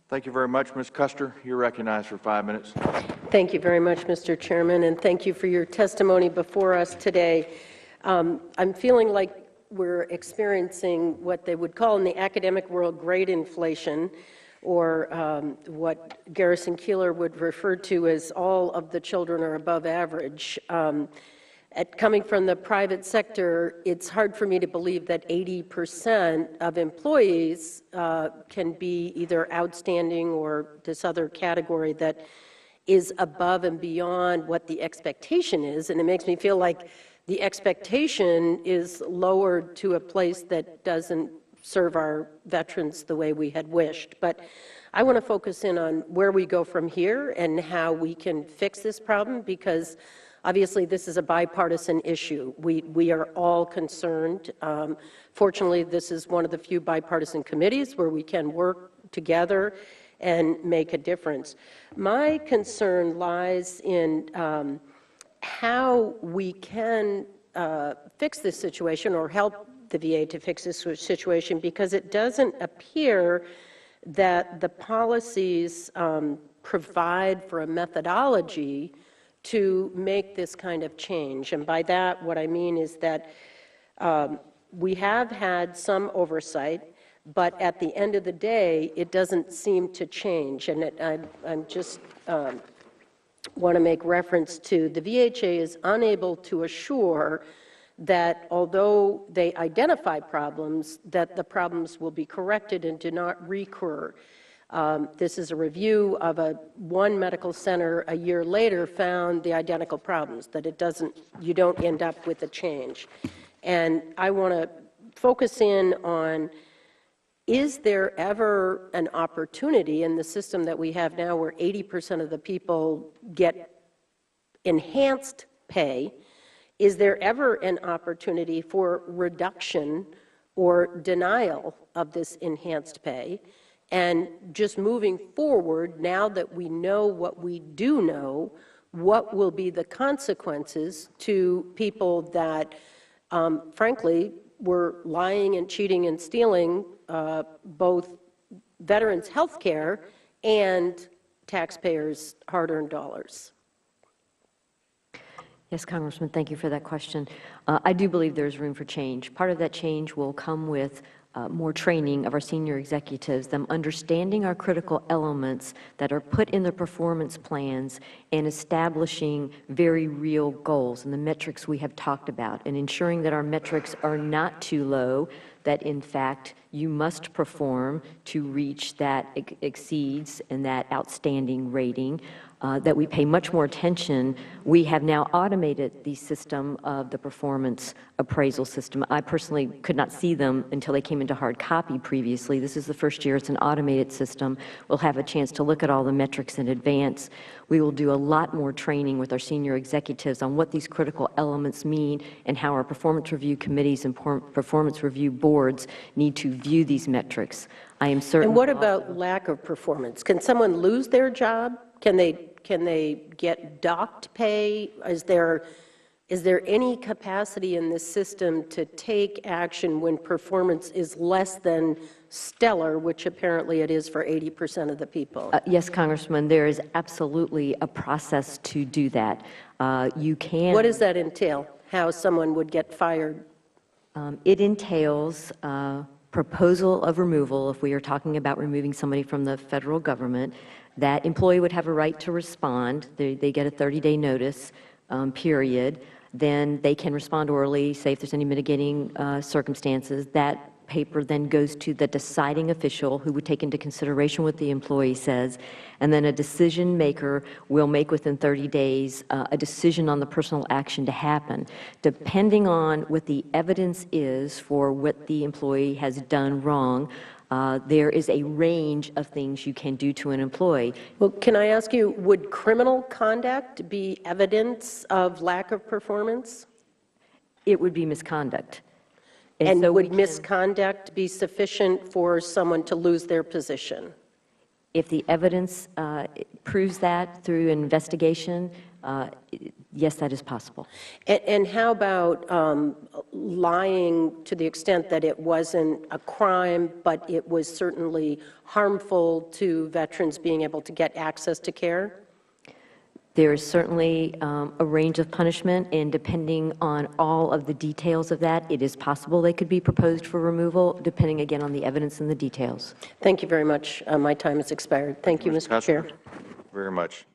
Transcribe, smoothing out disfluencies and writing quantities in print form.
Thank you very much, Ms. Kuster. You're recognized for 5 minutes. Thank you very much, Mr. Chairman, and thank you for your testimony before us today. I'm feeling like we're experiencing what they would call in the academic world grade inflation, or what Garrison Keillor would refer to as all of the children are above average. Coming from the private sector, it's hard for me to believe that 80% of employees can be either outstanding or this other category that is above and beyond what the expectation is. And it makes me feel like the expectation is lowered to a place that doesn't serve our veterans the way we had wished. But I want to focus in on where we go from here and how we can fix this problem, because obviously this is a bipartisan issue. We are all concerned. Fortunately, this is one of the few bipartisan committees where we can work together and make a difference. My concern lies in how we can fix this situation or help the VA to fix this situation, because it doesn't appear that the policies provide for a methodology to make this kind of change. And by that, what I mean is that we have had some oversight, but at the end of the day, it doesn't seem to change. And I'm just want to make reference to the VHA is unable to assure that although they identify problems, that the problems will be corrected and do not recur. This is a review of one medical center a year later found the identical problems, that you don't end up with a change. And I want to focus in on, is there ever an opportunity in the system that we have now where 80% of the people get enhanced pay? Is there ever an opportunity for reduction or denial of this enhanced pay? And just moving forward, now that we know what we do know, what will be the consequences to people that, frankly, were lying and cheating and stealing both veterans' health care and taxpayers' hard-earned dollars? Yes, Congressman, thank you for that question. I do believe there's room for change. Part of that change will come with more training of our senior executives, them understanding our critical elements that are put in the performance plans and establishing very real goals and the metrics we have talked about, and ensuring that our metrics are not too low, that in fact you must perform to reach that exceeds and that outstanding rating. That we pay much more attention. We have now automated the system of the performance appraisal system. I personally could not see them until they came into hard copy previously. This is the first year it's an automated system. We'll have a chance to look at all the metrics in advance. We will do a lot more training with our senior executives on what these critical elements mean and how our performance review committees and performance review boards need to view these metrics. I am certain. And what about lack of performance? Can someone lose their job? Can they get docked pay? Is there any capacity in the system to take action when performance is less than stellar, which apparently it is for 80% of the people? Yes, Congressman, there is absolutely a process to do that. You can. What does that entail? How someone would get fired? It entails proposal of removal. If we are talking about removing somebody from the federal government, that employee would have a right to respond. They get a 30-day notice period. Then they can respond orally, say if there's any mitigating circumstances. That paper then goes to the deciding official, who would take into consideration what the employee says, and then a decision maker will make within 30 days a decision on the personal action to happen. Depending on what the evidence is for what the employee has done wrong, there is a range of things you can do to an employee. Well, can I ask you, would criminal conduct be evidence of lack of performance? It would be misconduct. And so would misconduct be sufficient for someone to lose their position? If the evidence proves that through an investigation, yes, that is possible. And how about lying to the extent that it wasn't a crime, but it was certainly harmful to veterans being able to get access to care? There is certainly a range of punishment, and depending on all of the details of that, it is possible they could be proposed for removal, depending again on the evidence and the details. Thank you very much. My time has expired. Thank you, Ms. Mr. Chair. Kuster. Very much.